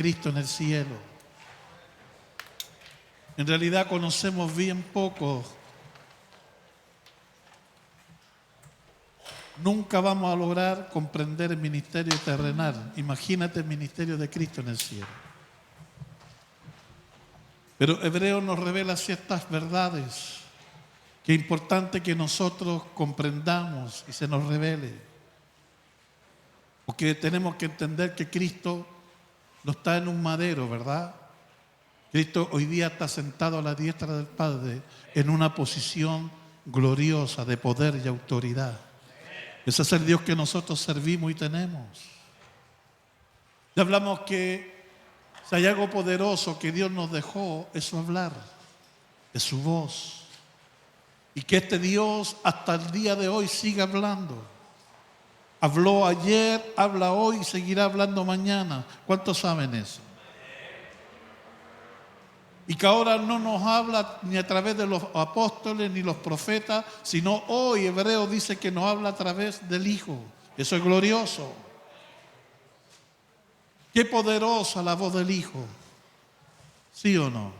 Cristo en el cielo. En realidad conocemos bien poco. Nunca vamos a lograr comprender el ministerio terrenal. Imagínate el ministerio de Cristo en el cielo. Pero Hebreo nos revela ciertas verdades que es importante que nosotros comprendamos y se nos revele. Porque tenemos que entender que Cristo no está en un madero, ¿verdad? Cristo hoy día está sentado a la diestra del Padre en una posición gloriosa de poder y autoridad. Ese es el Dios que nosotros servimos y tenemos. Ya hablamos que si hay algo poderoso que Dios nos dejó, es su hablar, es su voz. Y que este Dios hasta el día de hoy sigue hablando. Habló ayer, habla hoy y seguirá hablando mañana. ¿Cuántos saben eso? Y que ahora no nos habla ni a través de los apóstoles ni los profetas, sino hoy Hebreo dice que nos habla a través del Hijo. Eso es glorioso. Qué poderosa la voz del Hijo. ¿Sí o no?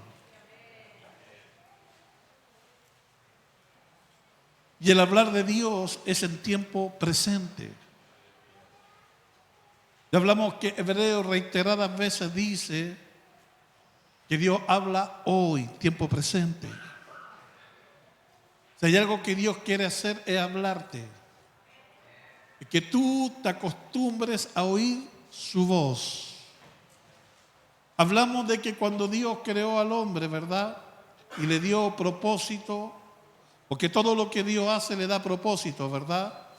Y el hablar de Dios es en tiempo presente. Ya hablamos que Hebreo reiteradas veces dice que Dios habla hoy, tiempo presente. Si hay algo que Dios quiere hacer es hablarte. Que tú te acostumbres a oír su voz. Hablamos de que cuando Dios creó al hombre, ¿verdad? Y le dio propósito, porque todo lo que Dios hace le da propósito, ¿verdad?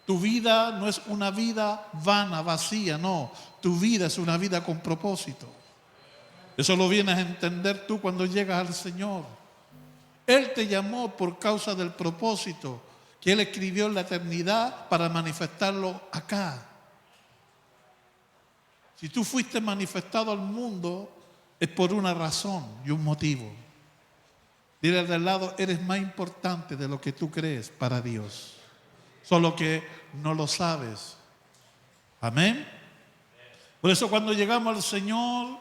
Tu vida no es una vida vana, vacía, no. Tu vida es una vida con propósito. Eso lo vienes a entender tú cuando llegas al Señor. Él te llamó por causa del propósito que Él escribió en la eternidad para manifestarlo acá. Si tú fuiste manifestado al mundo, es por una razón y un motivo. Dile al del lado, eres más importante de lo que tú crees para Dios. Solo que no lo sabes. Amén. Por eso cuando llegamos al Señor,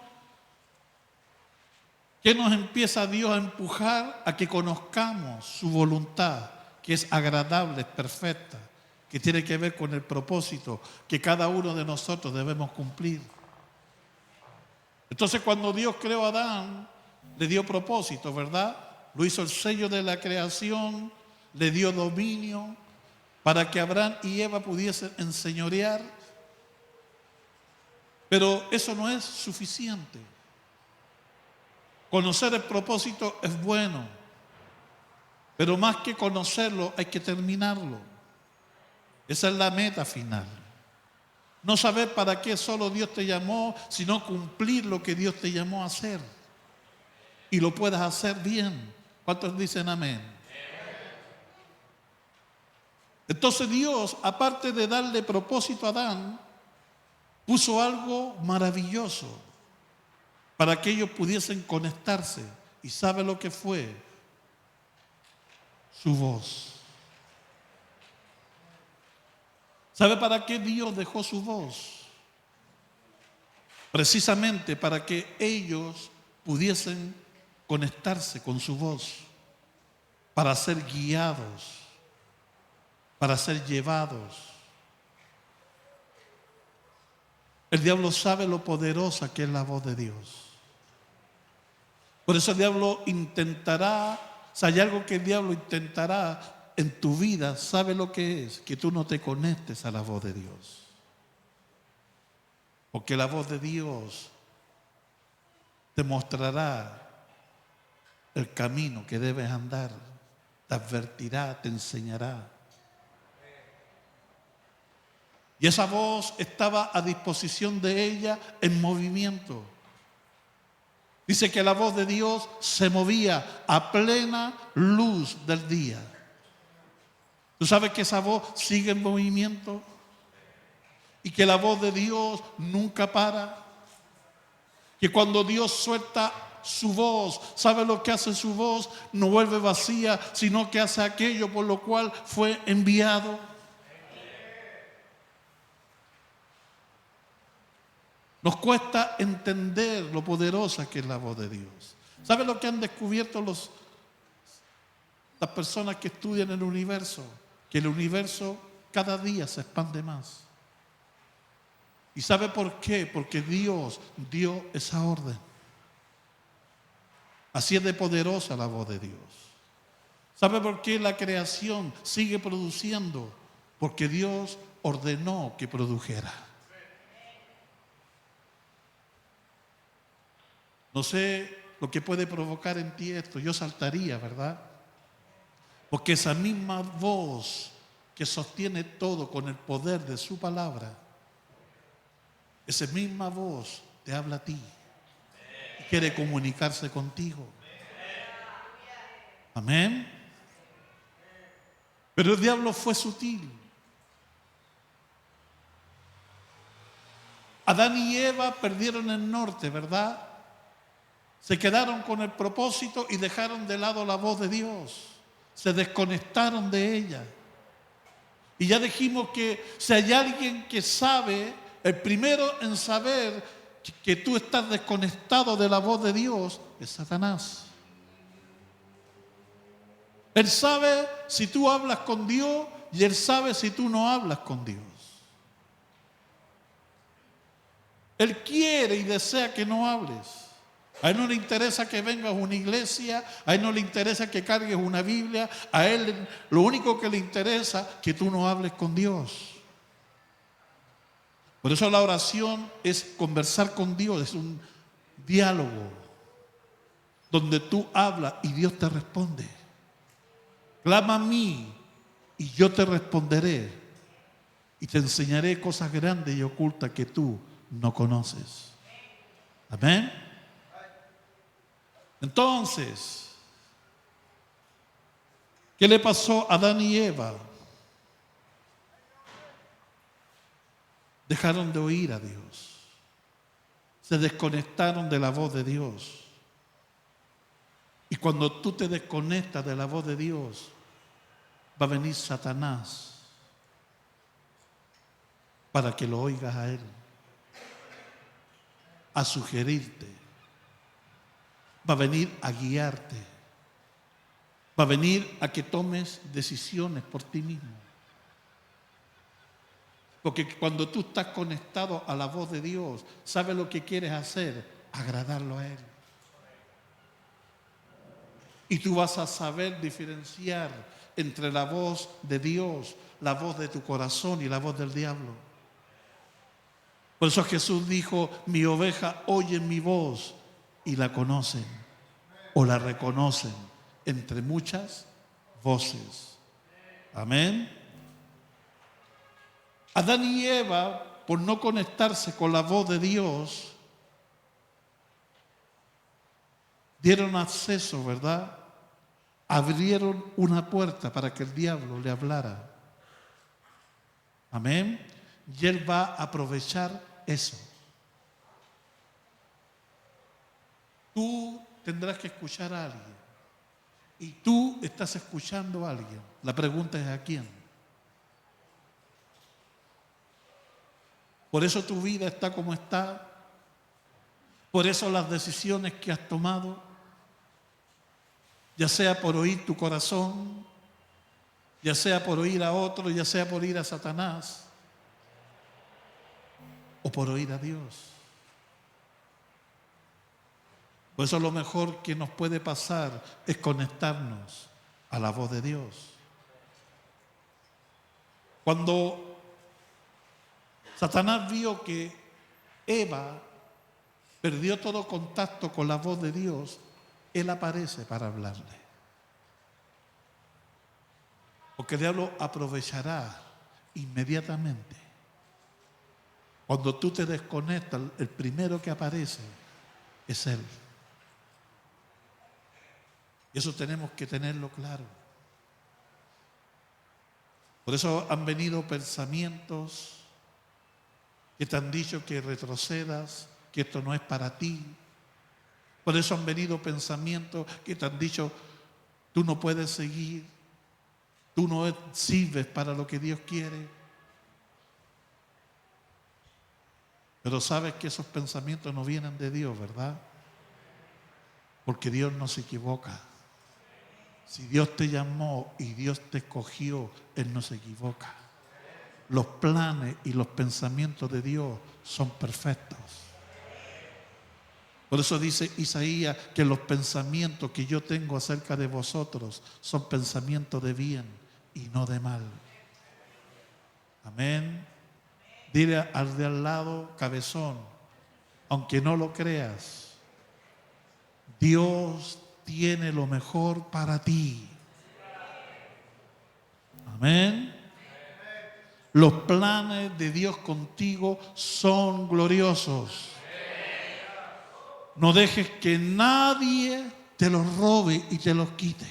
¿qué nos empieza Dios a empujar? A que conozcamos su voluntad, que es agradable, es perfecta, que tiene que ver con el propósito que cada uno de nosotros debemos cumplir. Entonces cuando Dios creó a Adán, le dio propósito, ¿verdad? Lo hizo el sello de la creación, le dio dominio para que Abraham y Eva pudiesen enseñorear. Pero eso no es suficiente. Conocer el propósito es bueno, pero más que conocerlo hay que terminarlo. Esa es la meta final. No saber para qué solo Dios te llamó, sino cumplir lo que Dios te llamó a hacer. Y lo puedas hacer bien. ¿Cuántos dicen amén? Entonces Dios, aparte de darle propósito a Adán, puso algo maravilloso para que ellos pudiesen conectarse. ¿Y sabe lo que fue? Su voz. ¿Sabe para qué Dios dejó su voz? Precisamente para que ellos pudiesen conectarse con su voz, para ser guiados, para ser llevados. El diablo sabe lo poderosa que es la voz de Dios. Por eso el diablo intentará, si hay algo que el diablo intentará en tu vida, ¿sabe lo que es? Que tú no te conectes a la voz de Dios. Porque la voz de Dios te mostrará el camino que debes andar, te advertirá, te enseñará. Y esa voz estaba a disposición de ella en movimiento. Dice que la voz de Dios se movía a plena luz del día. ¿Tú sabes que esa voz sigue en movimiento? Y que la voz de Dios nunca para. Que cuando Dios suelta su voz, ¿sabe lo que hace su voz? No vuelve vacía, sino que hace aquello por lo cual fue enviado. Nos cuesta entender lo poderosa que es la voz de Dios. ¿Sabe lo que han descubierto las personas que estudian el universo? Que el universo cada día se expande más. ¿Y sabe por qué? Porque Dios dio esa orden. Así es de poderosa la voz de Dios. ¿Sabe por qué la creación sigue produciendo? Porque Dios ordenó que produjera. No sé lo que puede provocar en ti esto. Yo saltaría, ¿verdad? Porque esa misma voz que sostiene todo con el poder de su palabra, esa misma voz te habla a ti y quiere comunicarse contigo. Amén. Pero el diablo fue sutil. Adán y Eva perdieron el norte, ¿verdad? Se quedaron con el propósito y dejaron de lado la voz de Dios. Se desconectaron de ella. Y ya dijimos que si hay alguien que sabe, el primero en saber que tú estás desconectado de la voz de Dios es Satanás. Él sabe si tú hablas con Dios y él sabe si tú no hablas con Dios. Él quiere y desea que no hables. A él no le interesa que vengas a una iglesia, a él no le interesa que cargues una Biblia, a él lo único que le interesa es que tú no hables con Dios. Por eso la oración es conversar con Dios, es un diálogo donde tú hablas y Dios te responde. Clama a mí y yo te responderé y te enseñaré cosas grandes y ocultas que tú no conoces. Amén. Entonces, ¿qué le pasó a Adán y Eva? Dejaron de oír a Dios. Se desconectaron de la voz de Dios. Y cuando tú te desconectas de la voz de Dios, va a venir Satanás para que lo oigas a él, a sugerirte. Va a venir a guiarte. Va a venir a que tomes decisiones por ti mismo. Porque cuando tú estás conectado a la voz de Dios, ¿sabes lo que quieres hacer? Agradarlo a Él. Y tú vas a saber diferenciar entre la voz de Dios, la voz de tu corazón y la voz del diablo. Por eso Jesús dijo, mi oveja oye mi voz y la conocen o la reconocen entre muchas voces. Amén. Adán y Eva, por no conectarse con la voz de Dios, dieron acceso, ¿verdad? Abrieron una puerta para que el diablo le hablara. Amén. Y él va a aprovechar eso. Tú tendrás que escuchar a alguien. Y tú estás escuchando a alguien. La pregunta es ¿a quién? Por eso tu vida está como está. Por eso las decisiones que has tomado, ya sea por oír tu corazón, ya sea por oír a otro, ya sea por oír a Satanás, o por oír a Dios. Por eso lo mejor que nos puede pasar es conectarnos a la voz de Dios. Cuando Satanás vio que Eva perdió todo contacto con la voz de Dios, él aparece para hablarle. Porque el diablo aprovechará inmediatamente. Cuando tú te desconectas, el primero que aparece es él. Y eso tenemos que tenerlo claro. Por eso han venido pensamientos que te han dicho que retrocedas, que esto no es para ti. Por eso han venido pensamientos que te han dicho, tú no puedes seguir, tú no sirves para lo que Dios quiere. Pero sabes que esos pensamientos no vienen de Dios, ¿verdad? Porque Dios no se equivoca. Si Dios te llamó y Dios te escogió, Él no se equivoca. Los planes y los pensamientos de Dios son perfectos. Por eso dice Isaías que los pensamientos que yo tengo acerca de vosotros son pensamientos de bien y no de mal. Amén. Dile al de al lado, cabezón, aunque no lo creas, Dios tiene lo mejor para ti. Amén. Los planes de Dios contigo son gloriosos. No dejes que nadie te los robe y te los quite.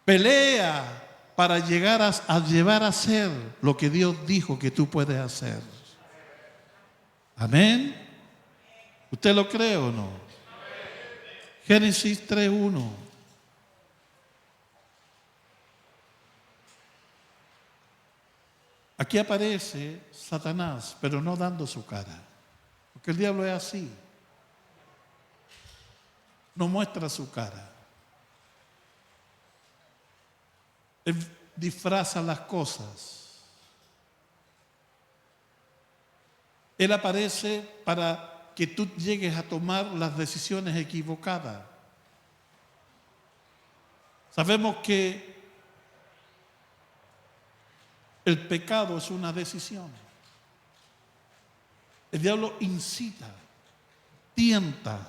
Pelea para llegar a llevar a ser lo que Dios dijo que tú puedes hacer. Amén. ¿Usted lo cree o no? Génesis 3:1. Aquí aparece Satanás, pero no dando su cara. Porque el diablo es así. No muestra su cara. Él disfraza las cosas. Él aparece para que tú llegues a tomar las decisiones equivocadas. Sabemos que el pecado es una decisión. El diablo incita, tienta,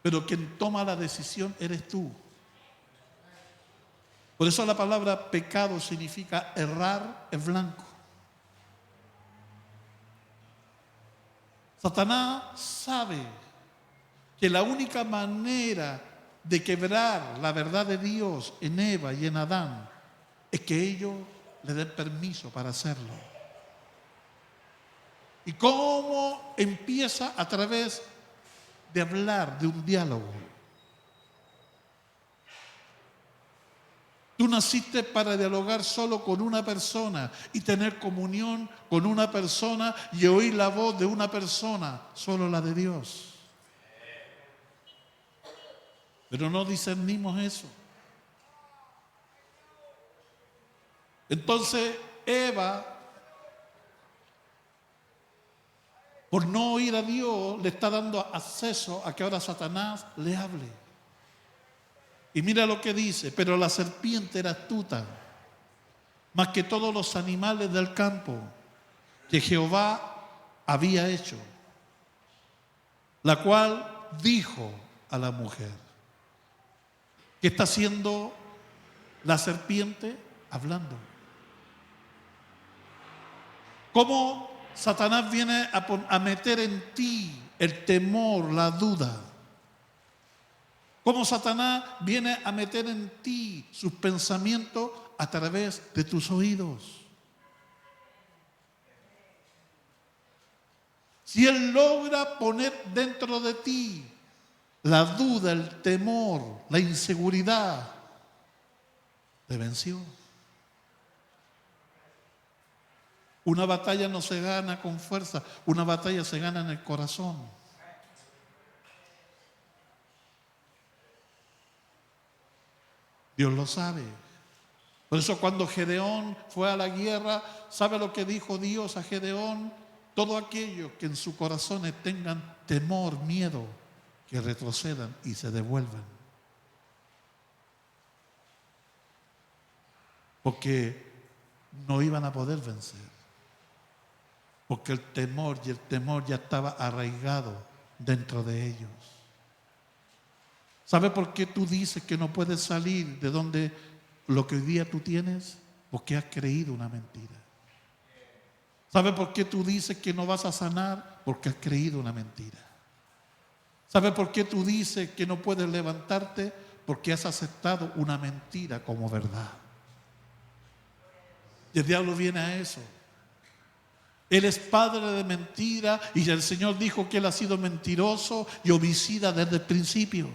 pero quien toma la decisión eres tú. Por eso la palabra pecado significa errar en blanco. Satanás sabe que la única manera de quebrar la verdad de Dios en Eva y en Adán es que ellos le den permiso para hacerlo. ¿Y cómo empieza? A través de hablar, de un diálogo. Tú naciste para dialogar solo con una persona y tener comunión con una persona y oír la voz de una persona, solo la de Dios. Pero no discernimos eso. Entonces Eva, por no oír a Dios, le está dando acceso a que ahora Satanás le hable. Y mira lo que dice: pero la serpiente era astuta, más que todos los animales del campo que Jehová había hecho, la cual dijo a la mujer. ¿Qué está haciendo la serpiente? Hablando. ¿Cómo Satanás viene a meter en ti el temor, la duda? ¿Cómo Satanás viene a meter en ti sus pensamientos a través de tus oídos? Si él logra poner dentro de ti la duda, el temor, la inseguridad, te venció. Una batalla no se gana con fuerza, una batalla se gana en el corazón. Dios lo sabe. Por eso cuando Gedeón fue a la guerra, ¿sabe lo que dijo Dios a Gedeón? Todo aquello que en sus corazones tengan temor, miedo, que retrocedan y se devuelvan. Porque no iban a poder vencer. Porque el temor ya estaba arraigado dentro de ellos. ¿Sabe por qué tú dices que no puedes salir de donde lo que hoy día tú tienes? Porque has creído una mentira. ¿Sabe por qué tú dices que no vas a sanar? Porque has creído una mentira. ¿Sabe por qué tú dices que no puedes levantarte? Porque has aceptado una mentira como verdad. Y el diablo viene a eso. Él es padre de mentira y el Señor dijo que Él ha sido mentiroso y homicida desde el principio.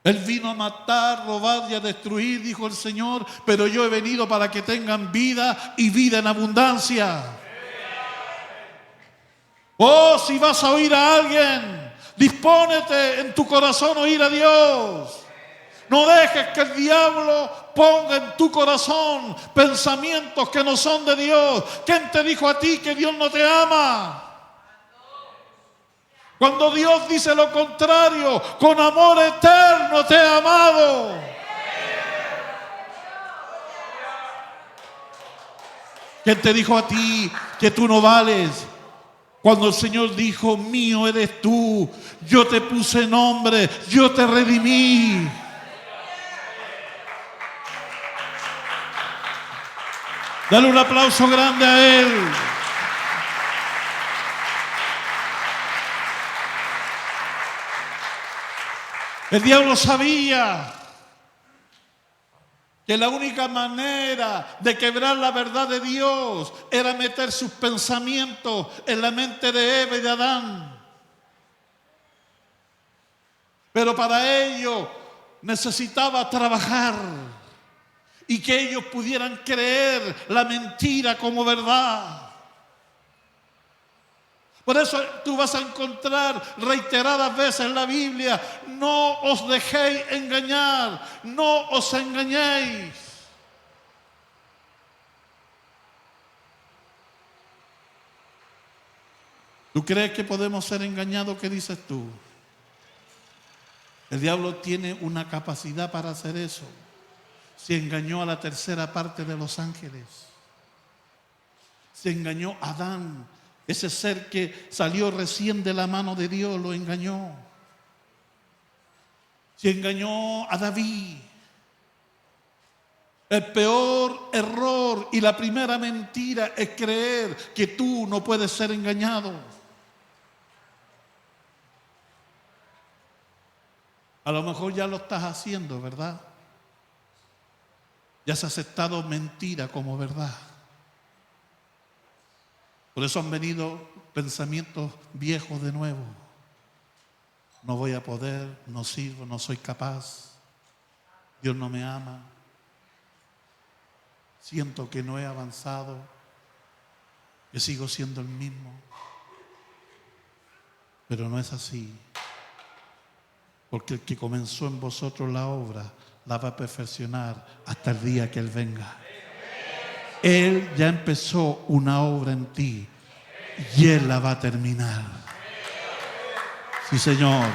Él vino a matar, robar y a destruir, dijo el Señor, pero yo he venido para que tengan vida y vida en abundancia. Oh, si vas a oír a alguien, dispónete en tu corazón a oír a Dios. No dejes que el diablo ponga en tu corazón pensamientos que no son de Dios. ¿Quién te dijo a ti que Dios no te ama? Cuando Dios dice lo contrario, con amor eterno te he amado. ¿Quién te dijo a ti que tú no vales? Cuando el Señor dijo, mío eres tú, yo te puse nombre, yo te redimí. Dale un aplauso grande a Él. El diablo sabía que la única manera de quebrar la verdad de Dios era meter sus pensamientos en la mente de Eva y de Adán. Pero para ello necesitaba trabajar y que ellos pudieran creer la mentira como verdad. Por eso tú vas a encontrar reiteradas veces en la Biblia, no os dejéis engañar, no os engañéis. ¿Tú crees que podemos ser engañados? ¿Qué dices tú? El diablo tiene una capacidad para hacer eso. Se engañó a la tercera parte de los ángeles. Se engañó a Adán. Ese ser que salió recién de la mano de Dios lo engañó. Se engañó a David. El peor error y la primera mentira es creer que tú no puedes ser engañado. A lo mejor ya lo estás haciendo, ¿verdad? Ya has aceptado mentira como verdad. Por eso han venido pensamientos viejos de nuevo. No voy a poder, no sirvo, no soy capaz. Dios no me ama. Siento que no he avanzado, que sigo siendo el mismo. Pero no es así. Porque el que comenzó en vosotros la obra, la va a perfeccionar hasta el día que Él venga. Él ya empezó una obra en ti y Él la va a terminar. Sí, Señor.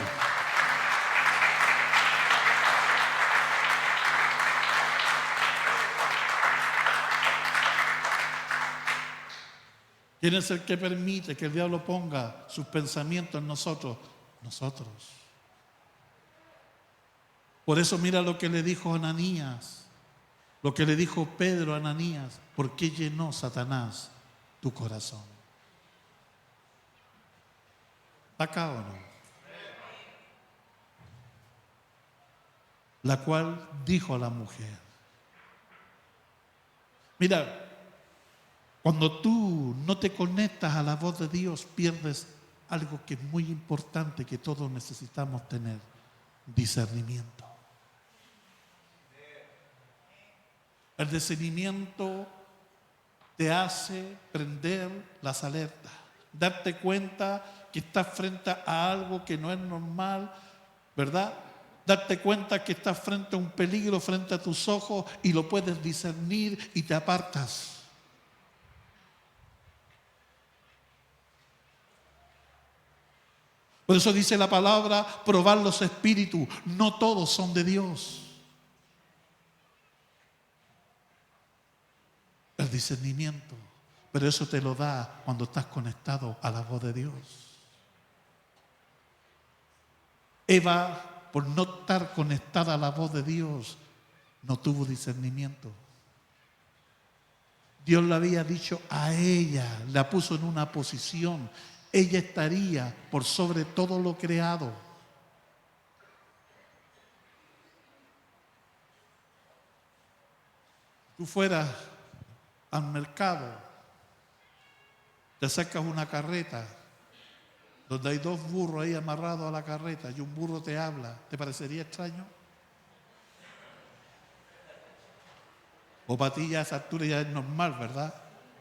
¿Quién es el que permite que el diablo ponga sus pensamientos en nosotros? Nosotros. Por eso mira lo que le dijo Ananías, lo que le dijo Pedro a Ananías. ¿Por qué llenó Satanás tu corazón? ¿Está acá o no? La cual dijo a la mujer. Mira, cuando tú no te conectas a la voz de Dios, pierdes algo que es muy importante que todos necesitamos tener: discernimiento. El discernimiento te hace prender las alertas, darte cuenta que estás frente a algo que no es normal, ¿verdad? Darte cuenta que estás frente a un peligro frente a tus ojos y lo puedes discernir y te apartas. Por eso dice la palabra, probar los espíritus. No todos son de Dios. El discernimiento. Pero eso te lo da cuando estás conectado a la voz de Dios. Eva, por no estar conectada a la voz de Dios, no tuvo discernimiento. Dios le había dicho a ella, la puso en una posición. Ella estaría por sobre todo lo creado. Tú fueras al mercado, te acercas una carreta donde hay dos burros ahí amarrados a la carreta y un burro te habla, ¿te parecería extraño? O para ti ya a esa altura ya es normal, ¿verdad?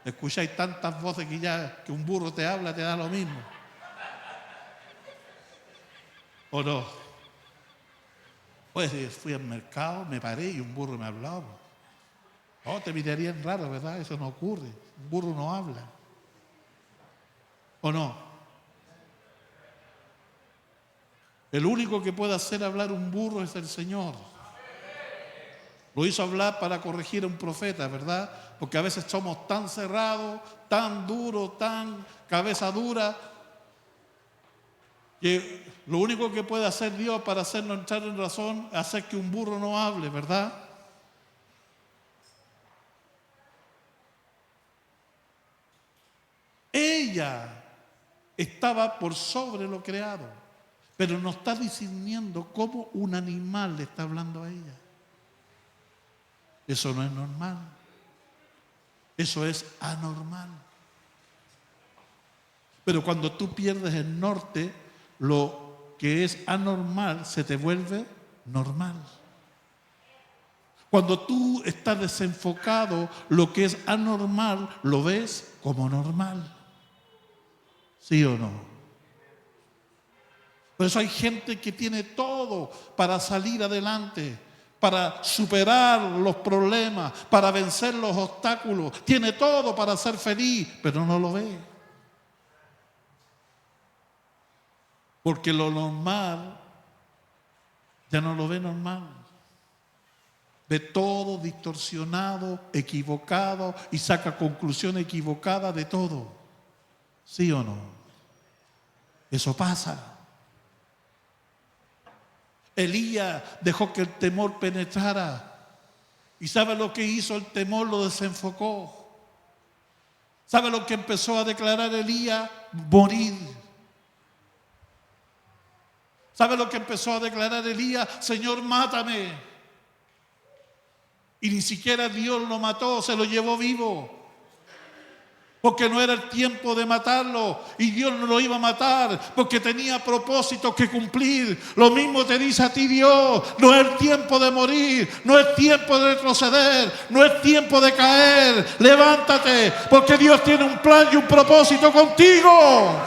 Escucháis tantas voces que ya que un burro te habla, te da lo mismo. ¿O no? Pues fui al mercado, me paré y un burro me hablaba. Oh, te mirarían raro, ¿verdad? Eso no ocurre. Un burro no habla. ¿O no? El único que puede hacer hablar un burro es el Señor. Lo hizo hablar para corregir a un profeta, ¿verdad? Porque a veces somos tan cerrados, tan duros, tan cabeza dura, que lo único que puede hacer Dios para hacernos entrar en razón es hacer que un burro no hable, ¿verdad? Ella estaba por sobre lo creado, pero no está discerniendo cómo un animal le está hablando a ella. Eso no es normal. Eso es anormal. Pero cuando tú pierdes el norte, lo que es anormal se te vuelve normal. Cuando tú estás desenfocado, lo que es anormal lo ves como normal. ¿Sí o no? Por eso hay gente que tiene todo para salir adelante, para superar los problemas, para vencer los obstáculos. Tiene todo para ser feliz, pero no lo ve. Porque lo normal ya no lo ve normal. Ve todo distorsionado, equivocado y saca conclusiones equivocadas de todo. ¿Sí o no? Eso pasa. Elías dejó que el temor penetrara. ¿Y sabe lo que hizo el temor? Lo desenfocó. ¿Sabe lo que empezó a declarar Elías? Morir. ¿Sabe lo que empezó a declarar Elías? Señor, mátame. Y ni siquiera Dios lo mató, se lo llevó vivo. Porque no era el tiempo de matarlo y Dios no lo iba a matar porque tenía propósitos que cumplir. Lo mismo te dice a ti Dios: no es el tiempo de morir, no es tiempo de retroceder, no es tiempo de caer. Levántate, porque Dios tiene un plan y un propósito contigo.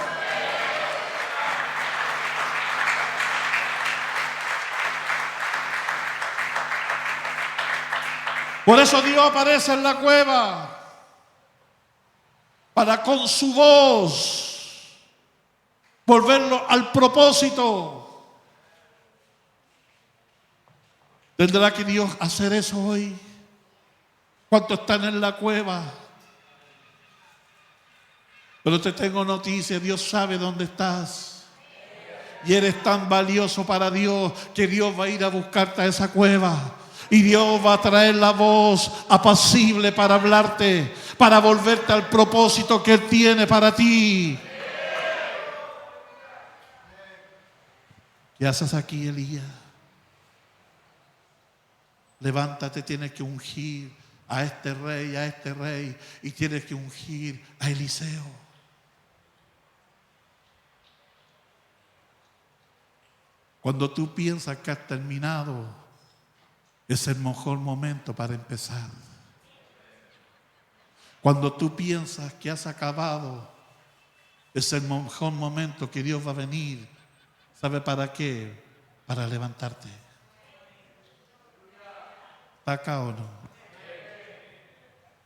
Por eso Dios aparece en la cueva, para con su voz volverlo al propósito. ¿Tendrá que Dios hacer eso hoy? ¿Cuántos están en la cueva? Pero te tengo noticias: Dios sabe dónde estás. Y eres tan valioso para Dios que Dios va a ir a buscarte a esa cueva. Y Dios va a traer la voz apacible para hablarte, para volverte al propósito que Él tiene para ti. ¿Qué haces aquí, Elías? Levántate, tienes que ungir a este rey, y tienes que ungir a Eliseo. Cuando tú piensas que has terminado, es el mejor momento para empezar. Cuando tú piensas que has acabado, es el mejor momento que Dios va a venir. ¿Sabe para qué? Para levantarte. ¿Está acá o no?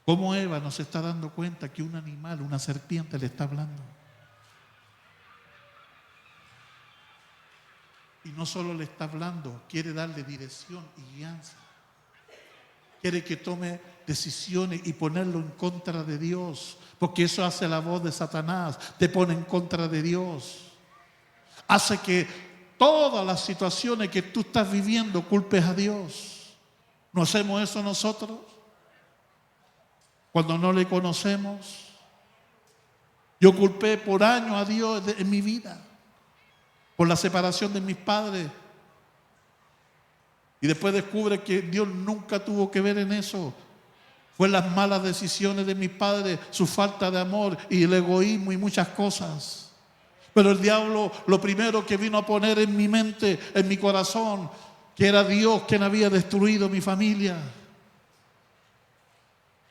¿Cómo Eva no se está dando cuenta que un animal, una serpiente, le está hablando? Y no solo le está hablando, quiere darle dirección y guianza. Quiere que tome decisiones y ponerlo en contra de Dios, porque eso hace la voz de Satanás, te pone en contra de Dios. Hace que todas las situaciones que tú estás viviendo culpes a Dios. ¿No hacemos eso nosotros? Cuando no le conocemos. Yo culpé por años a Dios en mi vida, por la separación de mis padres. Y después descubre que Dios nunca tuvo que ver en eso. Fue las malas decisiones de mis padres, su falta de amor y el egoísmo y muchas cosas. Pero el diablo lo primero que vino a poner en mi mente, en mi corazón, que era Dios quien había destruido mi familia.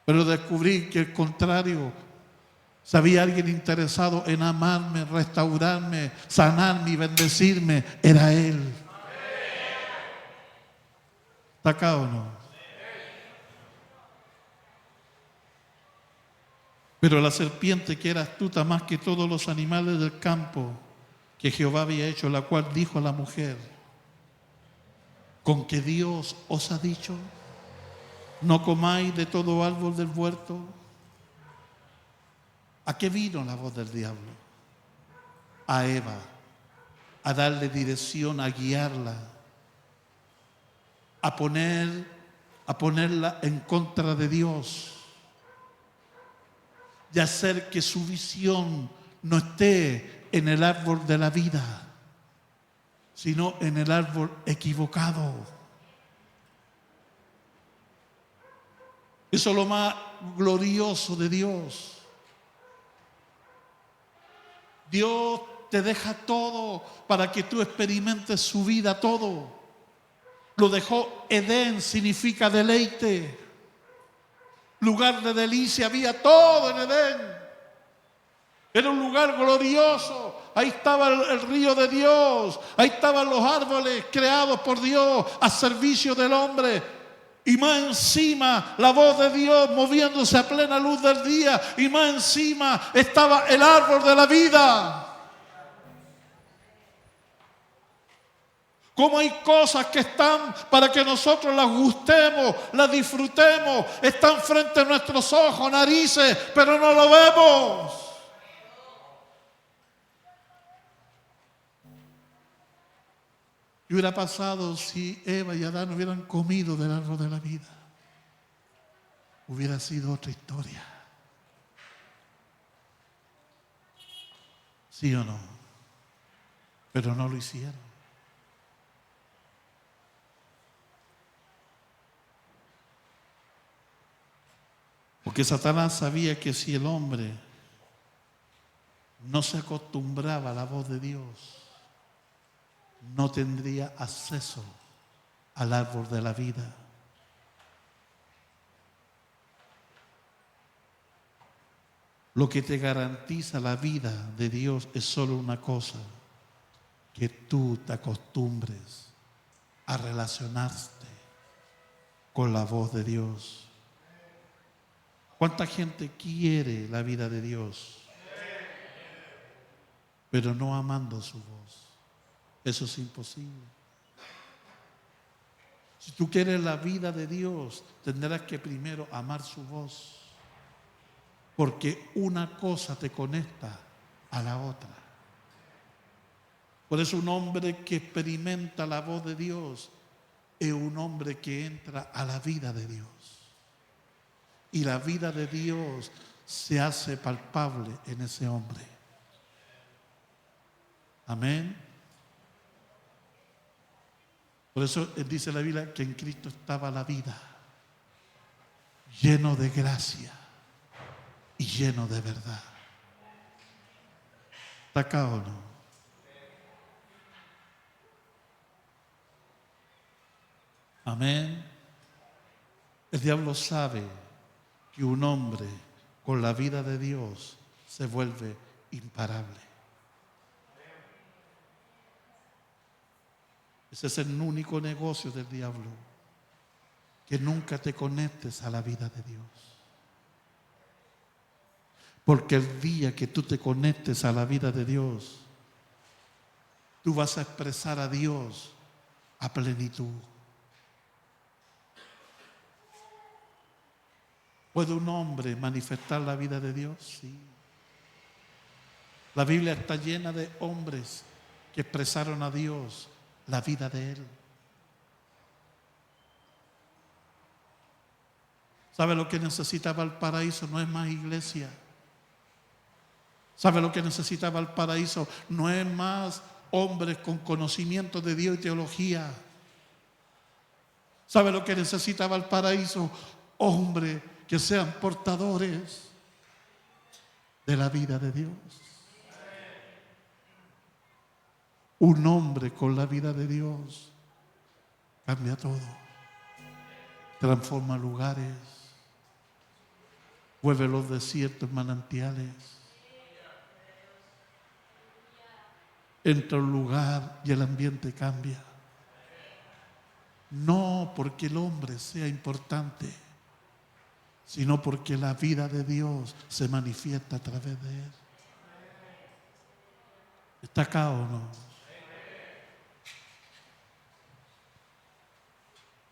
Pero descubrí que al contrario, si había alguien interesado en amarme, restaurarme, sanarme y bendecirme, era Él. ¿Está acá o no? Pero la serpiente, que era astuta más que todos los animales del campo que Jehová había hecho, la cual dijo a la mujer: ¿con que Dios os ha dicho, no comáis de todo árbol del huerto? ¿A qué vino la voz del diablo? A Eva, a darle dirección, a guiarla, a ponerla en contra de Dios, y hacer que su visión no esté en el árbol de la vida, sino en el árbol equivocado. Eso es lo más glorioso de Dios. Dios te deja todo para que tú experimentes su vida, todo. Lo dejó Edén, significa deleite. Lugar de delicia, había todo en Edén. Era un lugar glorioso. Ahí estaba el río de Dios. Ahí estaban los árboles creados por Dios a servicio del hombre. Y más encima la voz de Dios moviéndose a plena luz del día. Y más encima estaba el árbol de la vida. Como hay cosas que están para que nosotros las gustemos, las disfrutemos, están frente a nuestros ojos, narices, pero no lo vemos. ¿Qué hubiera pasado si Eva y Adán hubieran comido del árbol de la vida? Hubiera sido otra historia. ¿Sí o no? Pero no lo hicieron. Porque Satanás sabía que si el hombre no se acostumbraba a la voz de Dios, no tendría acceso al árbol de la vida. Lo que te garantiza la vida de Dios es solo una cosa: que tú te acostumbres a relacionarte con la voz de Dios. ¿Cuánta gente quiere la vida de Dios, pero no amando su voz? Eso es imposible. Si tú quieres la vida de Dios, tendrás que primero amar su voz, porque una cosa te conecta a la otra. Por eso un hombre que experimenta la voz de Dios es un hombre que entra a la vida de Dios. Y la vida de Dios se hace palpable en ese hombre. Amén. Por eso dice la Biblia que en Cristo estaba la vida, lleno de gracia y lleno de verdad. ¿Está acá o no? Amén. El diablo sabe que un hombre con la vida de Dios se vuelve imparable. Ese es el único negocio del diablo, que nunca te conectes a la vida de Dios. Porque el día que tú te conectes a la vida de Dios, tú vas a expresar a Dios a plenitud. ¿Puede un hombre manifestar la vida de Dios? Sí. La Biblia está llena de hombres que expresaron a Dios la vida de Él. ¿Sabe lo que necesitaba el paraíso? No es más iglesia. ¿Sabe lo que necesitaba el paraíso? No es más hombres con conocimiento de Dios y teología. ¿Sabe lo que necesitaba el paraíso? Hombres que sean portadores de la vida de Dios. Un hombre con la vida de Dios cambia todo, transforma lugares, Vuelve los desiertos en manantiales. Entra a un lugar y el ambiente cambia. No porque el hombre sea importante, sino porque la vida de Dios se manifiesta a través de él. ¿Está acá o no?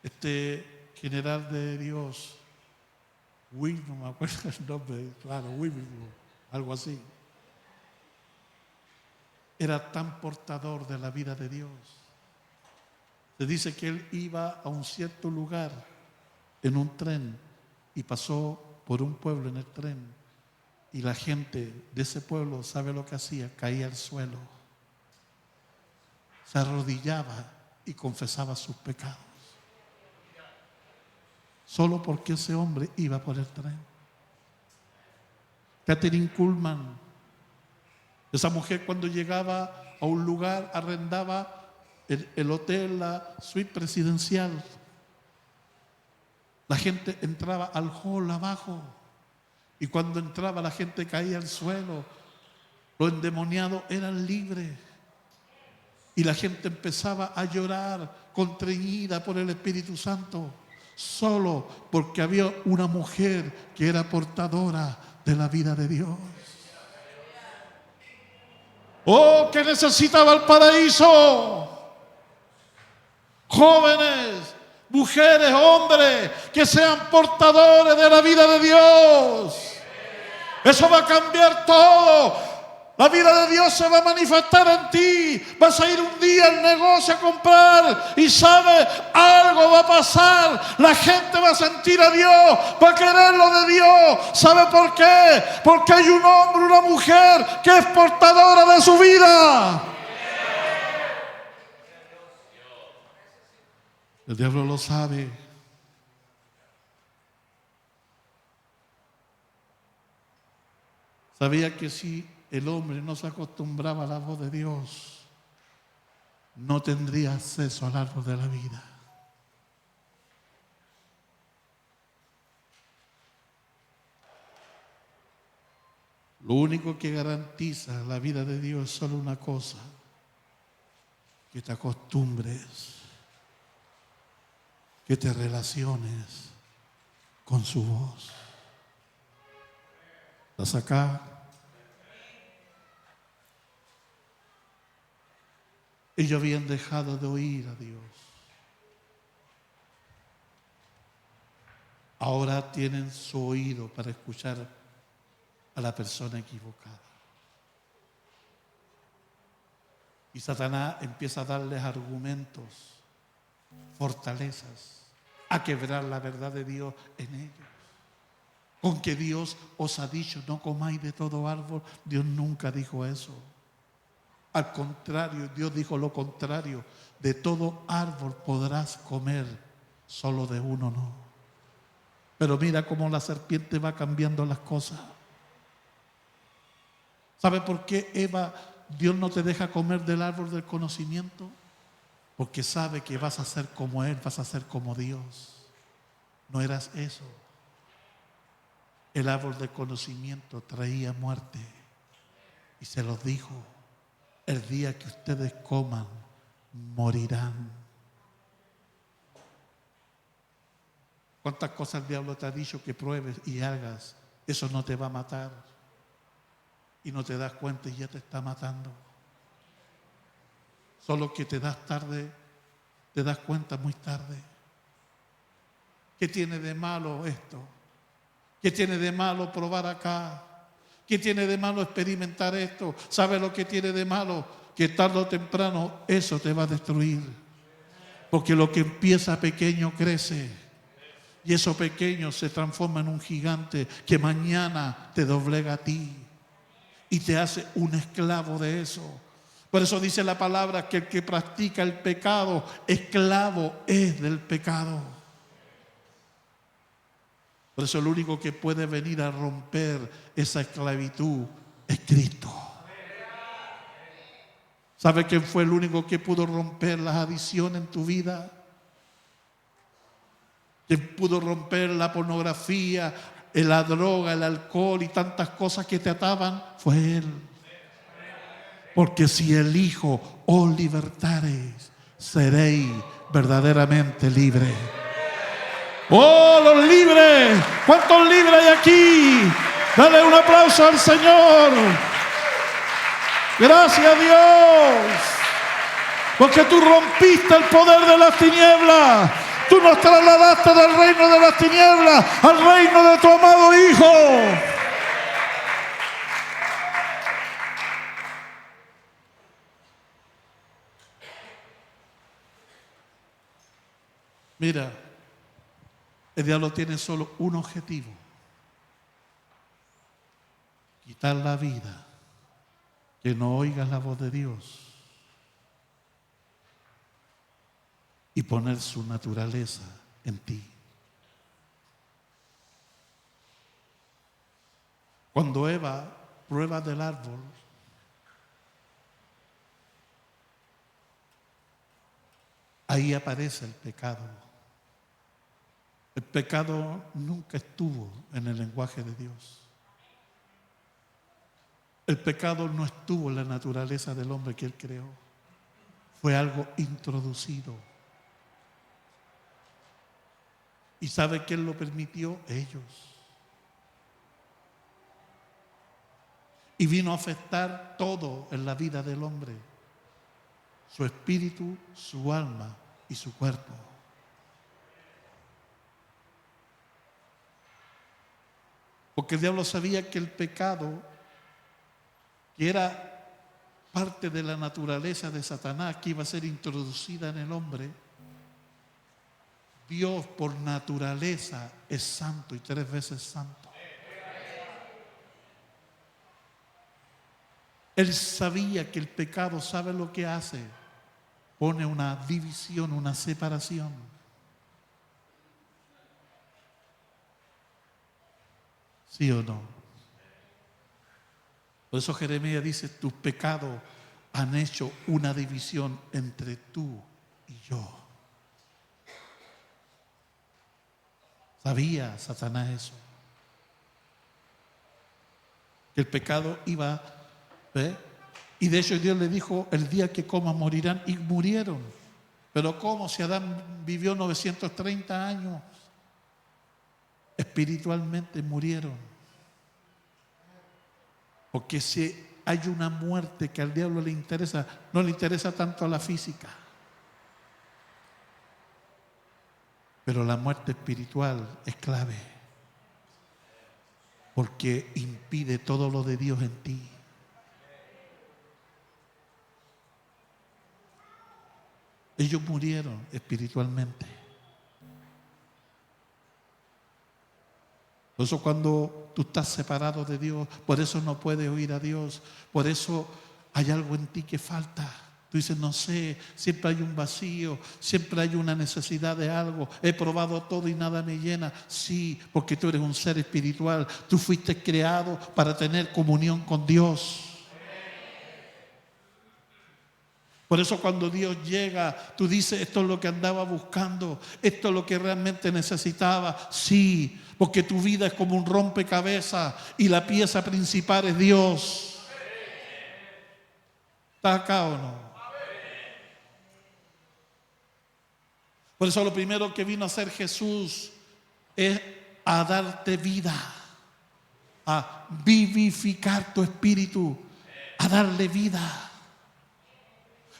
Este general de Dios, Will, no me acuerdo el nombre, claro, Will, algo así, era tan portador de la vida de Dios. Se dice que él iba a un cierto lugar en un tren y pasó por un pueblo en el tren, y la gente de ese pueblo, ¿sabe lo que hacía? Caía al suelo, se arrodillaba y confesaba sus pecados, solo porque ese hombre iba por el tren. Kathryn Kuhlman, esa mujer, cuando llegaba a un lugar, arrendaba el hotel, la suite presidencial. La gente entraba al hall abajo, y cuando entraba la gente caía al suelo. Los endemoniados eran libres y la gente empezaba a llorar constreñida por el Espíritu Santo, solo porque había una mujer que era portadora de la vida de Dios. ¡Oh, que necesitaba el paraíso! Jóvenes, mujeres, hombres, que sean portadores de la vida de Dios. Eso va a cambiar todo. La vida de Dios se va a manifestar en ti. Vas a ir un día al negocio a comprar y sabes, algo va a pasar. La gente va a sentir a Dios, va a querer lo de Dios. ¿Sabe por qué? Porque hay un hombre, una mujer que es portadora de su vida. El diablo lo sabe. Sabía que si el hombre no se acostumbraba a la voz de Dios, no tendría acceso al árbol de la vida. Lo único que garantiza la vida de Dios es solo una cosa: que te acostumbres, que te relaciones con su voz. ¿Estás acá? Ellos habían dejado de oír a Dios. Ahora tienen su oído para escuchar a la persona equivocada. Y Satanás empieza a darles argumentos, fortalezas, a quebrar la verdad de Dios en ellos. Con que Dios os ha dicho, no comáis de todo árbol. Dios nunca dijo eso. Al contrario, Dios dijo lo contrario: de todo árbol podrás comer, solo de uno no. Pero mira cómo la serpiente va cambiando las cosas. ¿Sabe por qué, Eva, Dios no te deja comer del árbol del conocimiento? Porque sabe que vas a ser como Él, vas a ser como Dios. No eras eso. El árbol del conocimiento traía muerte, y se los dijo: el día que ustedes coman, morirán. ¿Cuántas cosas el diablo te ha dicho que pruebes y hagas? Eso no te va a matar. Y no te das cuenta y ya te está matando. Solo que te das cuenta muy tarde. ¿Qué tiene de malo esto? ¿Qué tiene de malo probar acá? ¿Qué tiene de malo experimentar esto? ¿Sabe lo que tiene de malo? Que tarde o temprano eso te va a destruir. Porque lo que empieza pequeño crece. Y eso pequeño se transforma en un gigante que mañana te doblega a ti y te hace un esclavo de eso. Por eso dice la palabra que el que practica el pecado, esclavo es del pecado. Por eso el único que puede venir a romper esa esclavitud es Cristo. ¿Sabe quién fue el único que pudo romper las adicciones en tu vida? ¿Quién pudo romper la pornografía, la droga, el alcohol y tantas cosas que te ataban, fue Él. Porque si el Hijo os libertareis, seréis verdaderamente libres. ¡Oh, los libres! ¿Cuántos libres hay aquí? Dale un aplauso al Señor. Gracias a Dios. Porque tú rompiste el poder de las tinieblas. Tú nos trasladaste del reino de las tinieblas al reino de tu amado Hijo. Mira, el diablo tiene solo un objetivo: quitar la vida, que no oigas la voz de Dios y poner su naturaleza en ti. Cuando Eva prueba del árbol, ahí aparece el pecado. El pecado nunca estuvo en el lenguaje de Dios. El pecado no estuvo en la naturaleza del hombre que Él creó. Fue algo introducido. ¿Y sabe quién lo permitió? Ellos. Y vino a afectar todo en la vida del hombre: su espíritu, su alma y su cuerpo. Porque el diablo sabía que el pecado, que era parte de la naturaleza de Satanás, que iba a ser introducida en el hombre. Dios por naturaleza es santo y 3 veces santo. Él sabía que el pecado, ¿sabe lo que hace? Pone una división, una separación. ¿Sí o no? Por eso Jeremías dice: tus pecados han hecho una división entre tú y yo. ¿Sabía Satanás eso? Que el pecado iba, ¿ve? Y de hecho Dios le dijo: el día que coman morirán. Y murieron. Pero ¿cómo? Si Adán vivió 930 años, espiritualmente murieron. Porque si hay una muerte que al diablo le interesa, no le interesa tanto a la física. Pero la muerte espiritual es clave, porque impide todo lo de Dios en ti. Ellos murieron espiritualmente. Por eso cuando tú estás separado de Dios, por eso no puedes oír a Dios, por eso hay algo en ti que falta. Tú dices: no sé, siempre hay un vacío, siempre hay una necesidad de algo. He probado todo y nada me llena. Sí, porque tú eres un ser espiritual. Tú fuiste creado para tener comunión con Dios. Por eso cuando Dios llega, tú dices: esto es lo que andaba buscando, esto es lo que realmente necesitaba. Sí, porque tu vida es como un rompecabezas y la pieza principal es Dios. ¿Estás acá o no? Por eso lo primero que vino a hacer Jesús es a darte vida, a vivificar tu espíritu, a darle vida.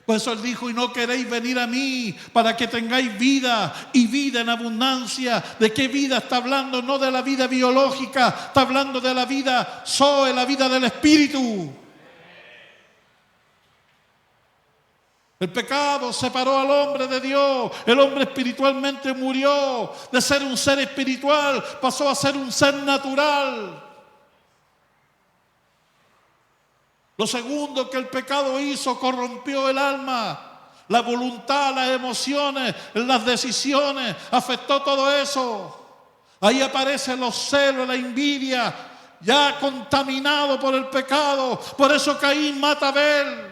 Por eso Él dijo: y no queréis venir a mí para que tengáis vida y vida en abundancia. ¿De qué vida está hablando? No de la vida biológica, está hablando de la vida Zoe, la vida del espíritu. El pecado separó al hombre de Dios. El hombre espiritualmente murió. De ser un ser espiritual pasó a ser un ser natural. Lo segundo que el pecado hizo: corrompió el alma, la voluntad, las emociones, las decisiones, afectó todo eso. Ahí aparecen los celos, la envidia, ya contaminado por el pecado. Por eso Caín mata a Abel.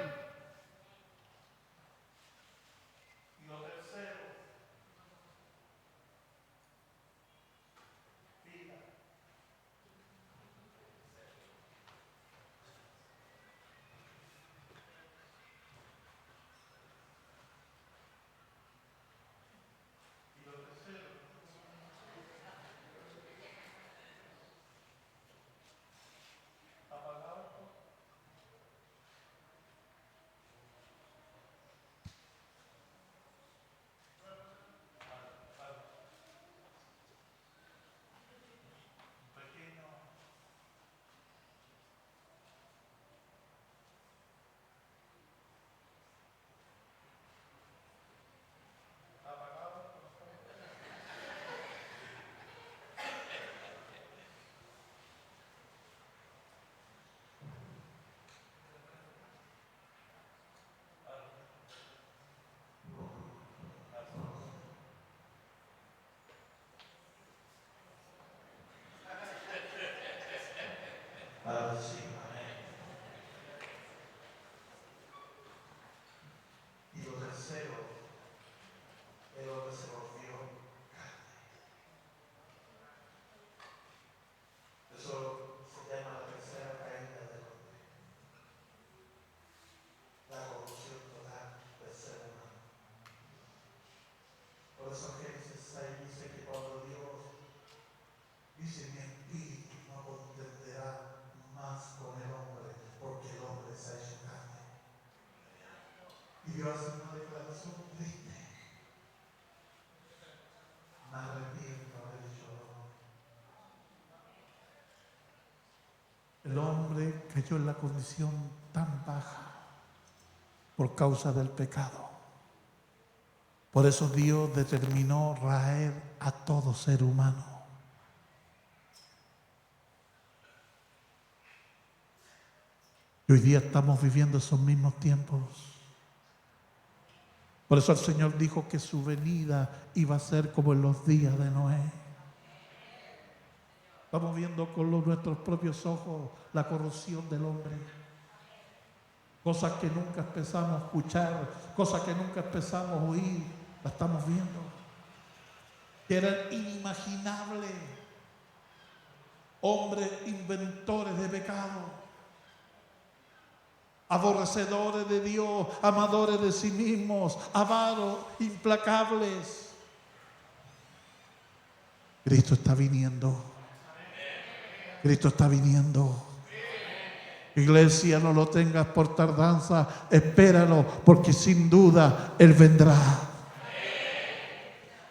Y Dios hace una declaración triste. Me arrepiento de haber dicho no. El hombre cayó en la condición tan baja por causa del pecado. Por eso Dios determinó raer a todo ser humano. Y hoy día estamos viviendo esos mismos tiempos. Por eso el Señor dijo que su venida iba a ser como en los días de Noé. Estamos viendo con nuestros propios ojos la corrupción del hombre. Cosas que nunca empezamos a escuchar, cosas que nunca empezamos a oír, la estamos viendo. Que eran inimaginables. Hombres inventores de pecado. Aborrecedores de Dios, amadores de sí mismos, avaros, implacables. Cristo está viniendo. Cristo está viniendo. Iglesia, no lo tengas por tardanza, espéralo, porque sin duda Él vendrá.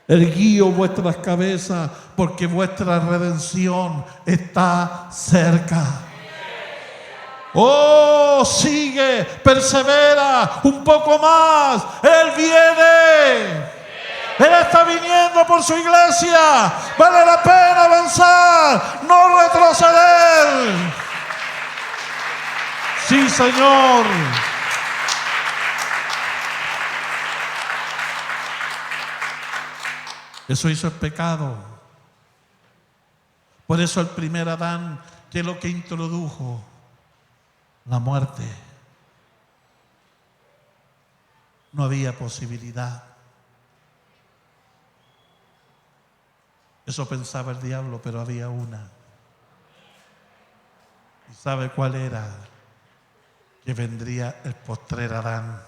Erguíos vuestras cabezas, porque vuestra redención está cerca. Oh, sigue, persevera un poco más. Él viene. Él está viniendo por su iglesia. Vale la pena avanzar, no retroceder. Sí, Señor. Eso hizo el pecado. Por eso el primer Adán, que es lo que introdujo la muerte, no había posibilidad. Eso pensaba el diablo, pero había una. ¿Y sabe cuál era? Que vendría el postrer Adán.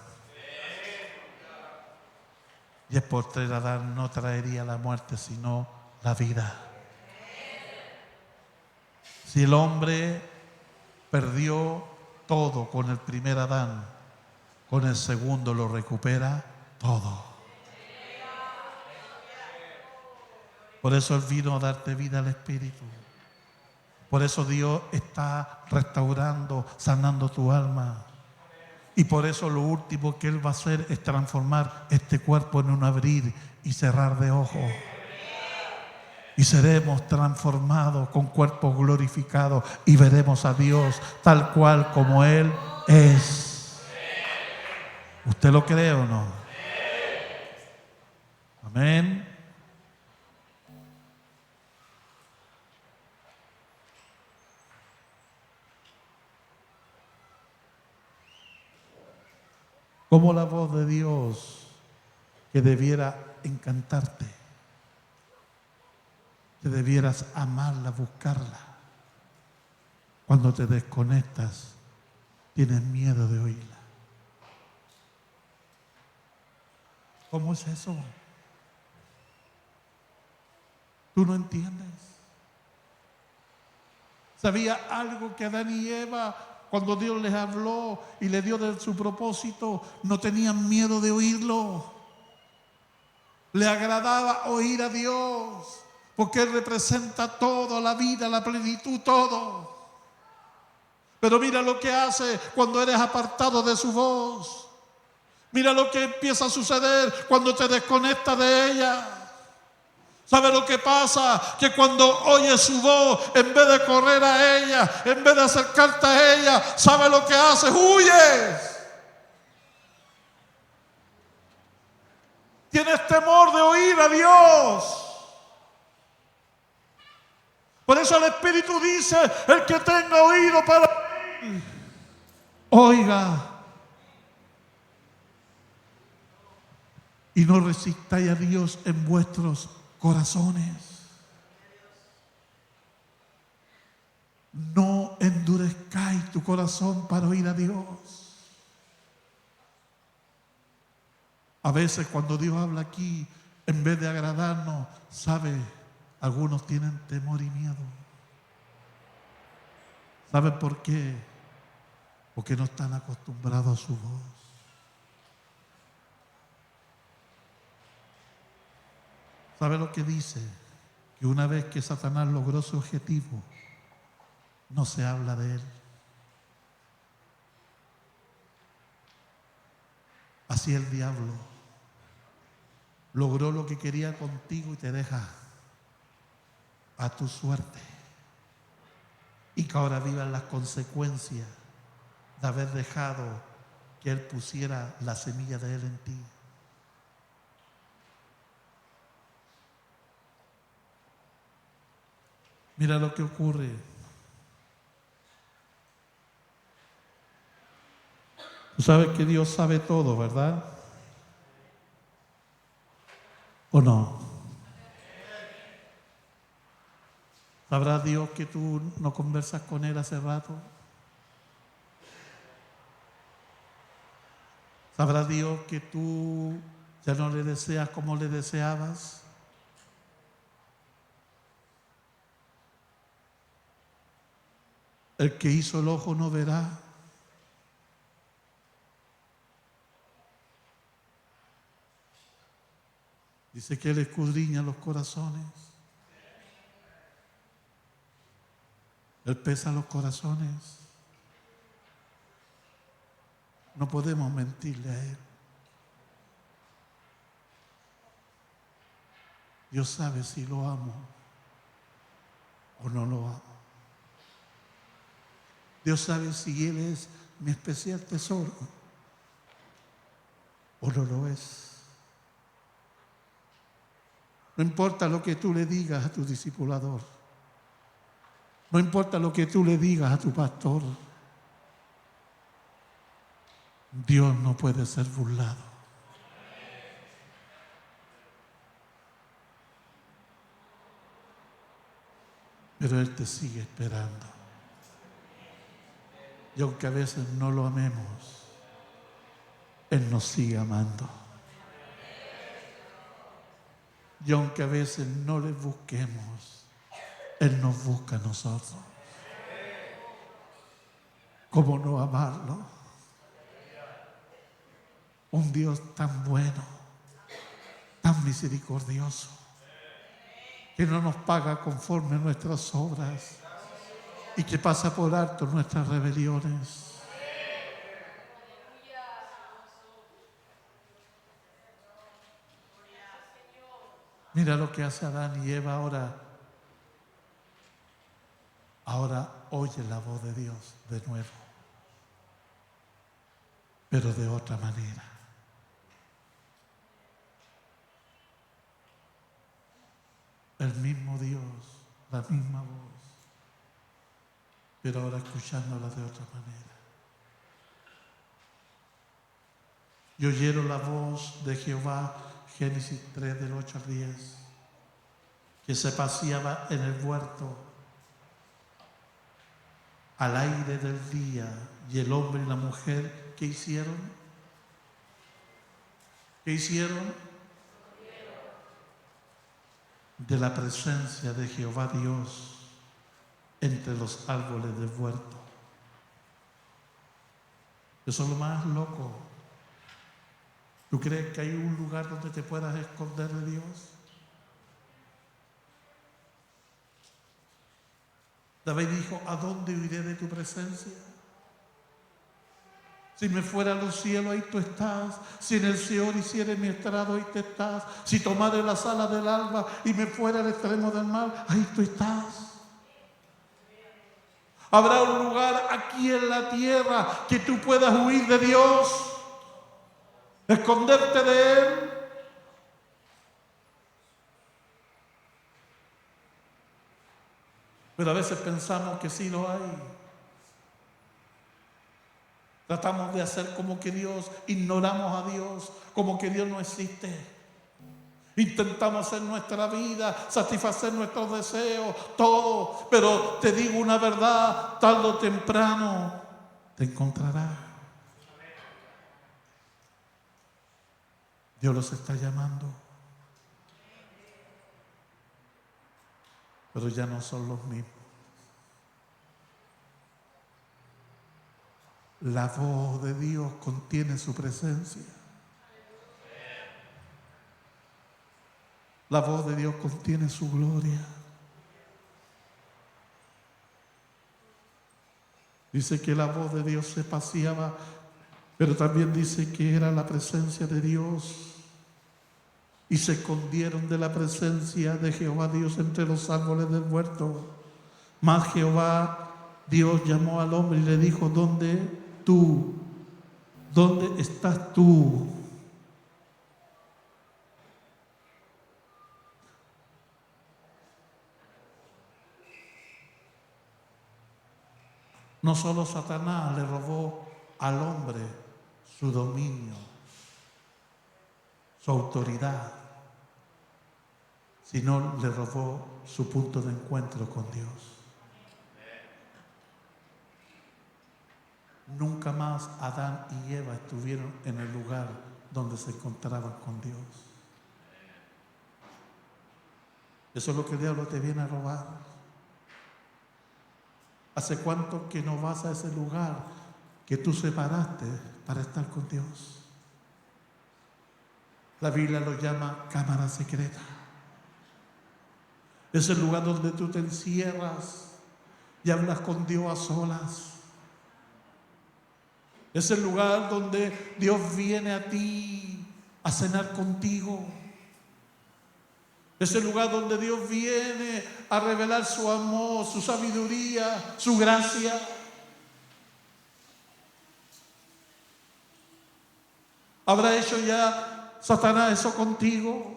Y el postrer Adán no traería la muerte, sino la vida. Si el hombre perdió todo con el primer Adán, con el segundo lo recupera todo. Por eso Él vino a darte vida al Espíritu. Por eso Dios está restaurando, sanando tu alma. Y por eso lo último que Él va a hacer es transformar este cuerpo en un abrir y cerrar de ojos. Y seremos transformados con cuerpos glorificados y veremos a Dios tal cual como Él es. ¿Usted lo cree o no? Amén. Como la voz de Dios que debiera encantarte, que debieras amarla, buscarla. Cuando te desconectas, tienes miedo de oírla. ¿Cómo es eso? ¿Tú no entiendes? ¿Sabía algo que Adán y Eva, cuando Dios les habló y le dio de su propósito, no tenían miedo de oírlo? Le agradaba oír a Dios, porque Él representa todo, la vida, la plenitud, todo. Pero mira lo que hace cuando eres apartado de su voz. Mira lo que empieza a suceder cuando te desconectas de ella. ¿Sabe lo que pasa? Que cuando oyes su voz, en vez de correr a ella, en vez de acercarte a ella, ¿sabe lo que haces? ¡Huyes! Tienes temor de oír a Dios. Por eso el Espíritu dice: el que tenga oído para oír, oiga. Y no resistáis a Dios en vuestros corazones. No endurezcáis tu corazón para oír a Dios. A veces cuando Dios habla aquí, en vez de agradarnos, ¿sabe? Algunos tienen temor y miedo. ¿Saben por qué? Porque no están acostumbrados a su voz. ¿Sabe lo que dice? Que una vez que Satanás logró su objetivo, no se habla de él. Así el diablo logró lo que quería contigo y te deja a tu suerte. Y que ahora vivan las consecuencias de haber dejado que Él pusiera la semilla de Él en ti. Mira lo que ocurre. Tú sabes que Dios sabe todo, ¿verdad? ¿O no? ¿Sabrá Dios que tú no conversas con Él hace rato? ¿Sabrá Dios que tú ya no le deseas como le deseabas? El que hizo el ojo no verá. Dice que Él escudriña los corazones. Él pesa los corazones. No podemos mentirle a Él. Dios sabe si lo amo o no lo amo. Dios sabe si Él es mi especial tesoro o no lo es. No importa lo que tú le digas a tu discipulador. No importa lo que tú le digas a tu pastor. Dios no puede ser burlado. Pero Él te sigue esperando. Y aunque a veces no lo amemos, Él nos sigue amando. Y aunque a veces no le busquemos, Él nos busca a nosotros. ¿Cómo no amarlo? Un Dios tan bueno, tan misericordioso, que no nos paga conforme a nuestras obras y que pasa por alto nuestras rebeliones. Mira lo que hace Adán y Eva ahora. Ahora oye la voz de Dios de nuevo, pero de otra manera. El mismo Dios, la misma voz, pero ahora escuchándola de otra manera. Y oyeron la voz de Jehová, Génesis 3, del 8 al 10, que se paseaba en el huerto al aire del día, y el hombre y la mujer, ¿qué hicieron? ¿Qué hicieron? De la presencia de Jehová Dios entre los árboles del huerto. Eso es lo más loco. ¿Tú crees que hay un lugar donde te puedas esconder de Dios? David dijo, ¿a dónde huiré de tu presencia? Si me fuera a los cielos, ahí tú estás. Si en el Seol hiciere mi estrado, ahí tú estás. Si tomare las alas del alba y me fuera al extremo del mar, ahí tú estás. Habrá un lugar aquí en la tierra que tú puedas huir de Dios, esconderte de Él. Pero a veces pensamos que sí lo hay. Tratamos de hacer como que Dios, ignoramos a Dios, como que Dios no existe. Intentamos hacer nuestra vida, satisfacer nuestros deseos, todo. Pero te digo una verdad, tarde o temprano te encontrará. Dios los está llamando. Pero ya no son los mismos. La voz de Dios contiene su presencia. La voz de Dios contiene su gloria. Dice que la voz de Dios se paseaba, pero también dice que era la presencia de Dios. Y se escondieron de la presencia de Jehová Dios entre los árboles del huerto. Mas Jehová Dios llamó al hombre y le dijo: ¿dónde estás tú? No solo Satanás le robó al hombre su dominio, su autoridad, sino le robó su punto de encuentro con Dios. Nunca más Adán y Eva estuvieron en el lugar donde se encontraban con Dios. Eso es lo que el diablo te viene a robar. ¿Hace cuánto que no vas a ese lugar que tú separaste para estar con Dios? La Biblia lo llama cámara secreta. Es el lugar donde tú te encierras y hablas con Dios a solas. Es el lugar donde Dios viene a ti a cenar contigo. Es el lugar donde Dios viene a revelar su amor, su sabiduría, su gracia. ¿Habrá hecho ya Satanás eso contigo?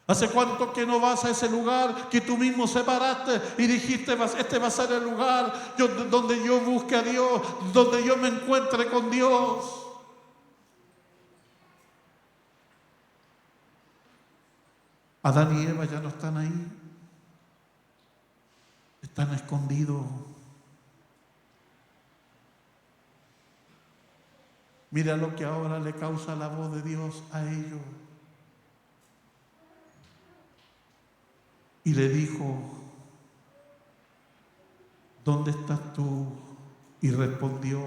¿Hace cuánto que no vas a ese lugar que tú mismo separaste y dijiste: este va a ser el lugar donde yo busque a Dios, donde yo me encuentre con Dios? Adán y Eva ya no están ahí, están escondidos. Mira lo que ahora le causa la voz de Dios a ellos. Y le dijo: ¿dónde estás tú? Y respondió: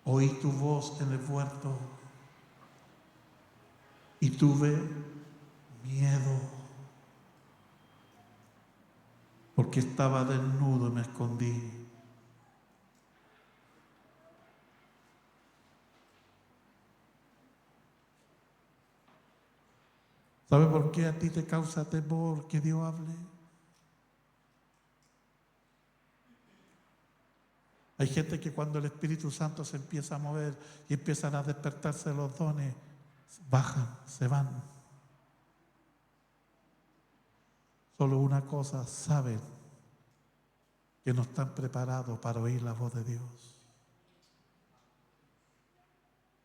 oí tu voz en el huerto y tuve miedo, porque estaba desnudo y me escondí. ¿Sabe por qué a ti te causa temor que Dios hable? Hay gente que cuando el Espíritu Santo se empieza a mover y empiezan a despertarse los dones, bajan, se van. Solo una cosa, saben que no están preparados para oír la voz de Dios.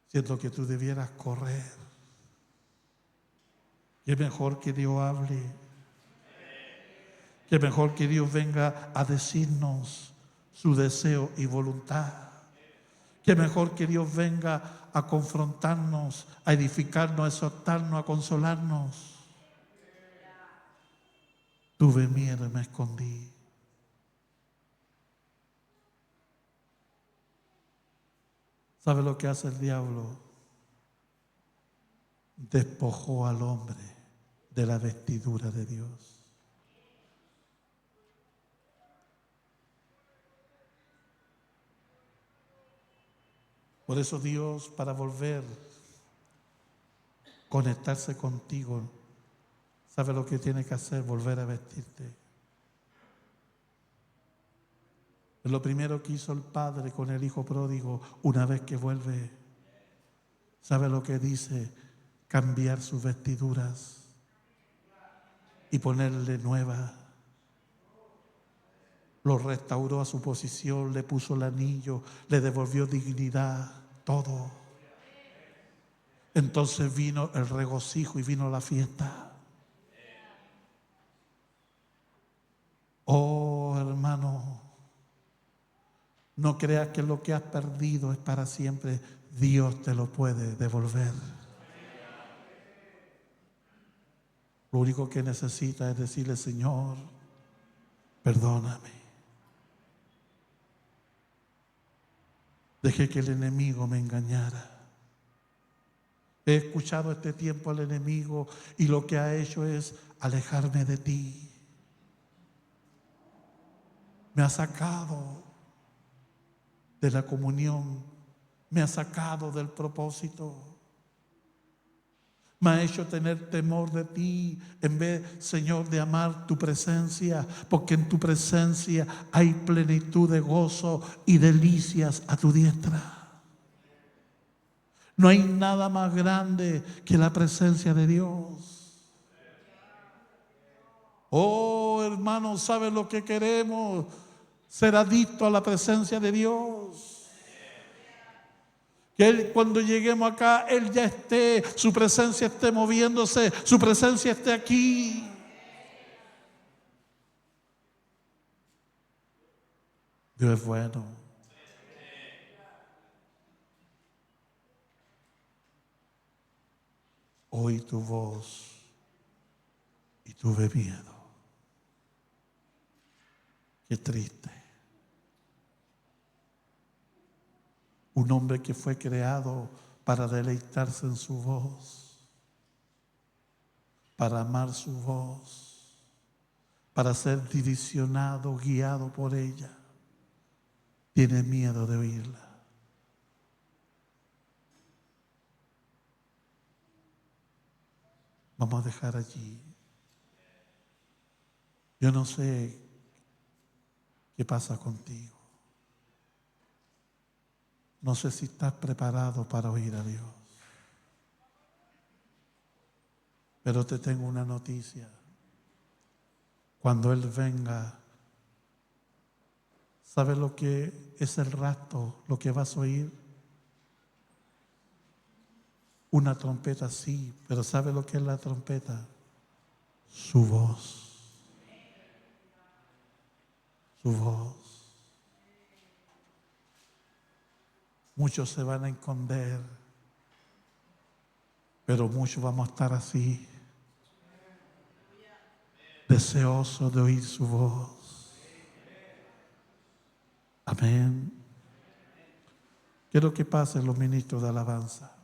Siento que tú debieras correr. Y es mejor que Dios hable. Que es mejor que Dios venga a decirnos su deseo y voluntad. Que es mejor que Dios venga a confrontarnos, a edificarnos, a exhortarnos, a consolarnos. Tuve miedo y me escondí. ¿Sabe lo que hace el diablo? Despojó al hombre de la vestidura de Dios. Por eso Dios, para volver a conectarse contigo, ¿sabe lo que tiene que hacer? Volver a vestirte. Es lo primero que hizo el padre con el hijo pródigo una vez que vuelve. ¿Sabe lo que dice? Cambiar sus vestiduras y ponerle nuevas. Lo restauró a su posición, le puso el anillo, le devolvió dignidad, todo. Entonces vino el regocijo y vino la fiesta. Oh, hermano, no creas que lo que has perdido es para siempre. Dios te lo puede devolver. Lo único que necesitas es decirle: Señor, perdóname. Dejé que el enemigo me engañara. He escuchado este tiempo al enemigo y lo que ha hecho es alejarme de ti. Me ha sacado de la comunión, me ha sacado del propósito. Me ha hecho tener temor de ti en vez, Señor, de amar tu presencia, porque en tu presencia hay plenitud de gozo y delicias a tu diestra. No hay nada más grande que la presencia de Dios. Oh, hermano, ¿sabes lo que queremos? Ser adicto a la presencia de Dios. Que Él, cuando lleguemos acá, Él ya esté, su presencia esté moviéndose, su presencia esté aquí. Dios es bueno. Oí tu voz y tuve miedo. Qué triste. Un hombre que fue creado para deleitarse en su voz, para amar su voz, para ser direccionado, guiado por ella, tiene miedo de oírla. Vamos a dejar allí. Yo no sé qué pasa contigo. No sé si estás preparado para oír a Dios. Pero te tengo una noticia. Cuando Él venga, ¿sabes lo que es el rapto? Lo que vas a oír. Una trompeta, sí, pero ¿sabes lo que es la trompeta? Su voz. Su voz. Muchos se van a esconder, pero muchos vamos a estar así, deseosos de oír su voz. Amén. Quiero que pasen los ministros de alabanza.